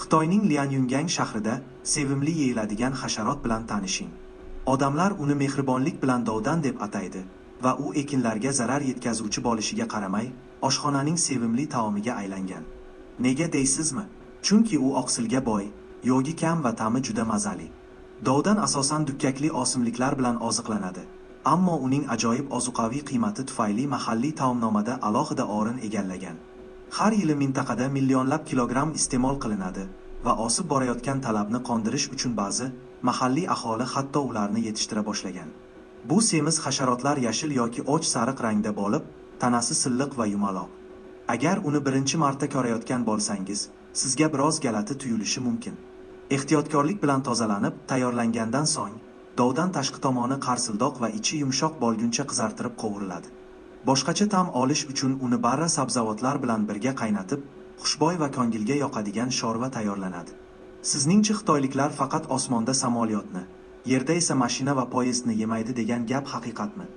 Xitoyning Lianyungang shahrida sevimli yeyiladigan hasharot bilan tanishing. Odamlar uni mehribonlik bilan dovdan deb ataydi va u ekinlarga zarar yetkazuvchi bo'lishiga qaramay, oshxonaning sevimli taomiga aylangan. Nega deysizmi? Chunki u oqsilga boy, yogi kam va ta'mi juda mazali. Dovdan asosan dukkakli osimliklar bilan oziqlanadi, ammo uning ajoyib ozuqaviy qiymati tufayli mahalliy taomnomada alohida o'rin egallagan. Har yili mintaqada millionlab kilogramm iste'mol qilinadi va o'sib borayotgan talabni qondirish uchun ba'zi mahalliy aholi hatto ularni yetishtira boshlagan. Bu semiz hasharotlar yashil yoki och sariq rangda bo'lib, tanasi silliq va yumaloq. Agar uni birinchi marta ko'rayotgan bo'lsangiz, sizga biroz galati tuyulishi mumkin. Ehtiyotkorlik bilan tozalanib, tayyorlangandan so'ng, dovdan tashqi tomoni qarsildoq va ichi yumshoq bo'lguncha qizartirib qovuriladi. Boshqacha ta'm olish uchun uni barra sabzavotlar bilan birga qaynatib, xushbo'y va ko'ngilga yoqadigan sho'rva tayyorlanadi. Sizningcha xitoyliklar faqat osmonda samolyotni, yerda esa mashina va poyezdni yemaydi degan gap haqiqatmi?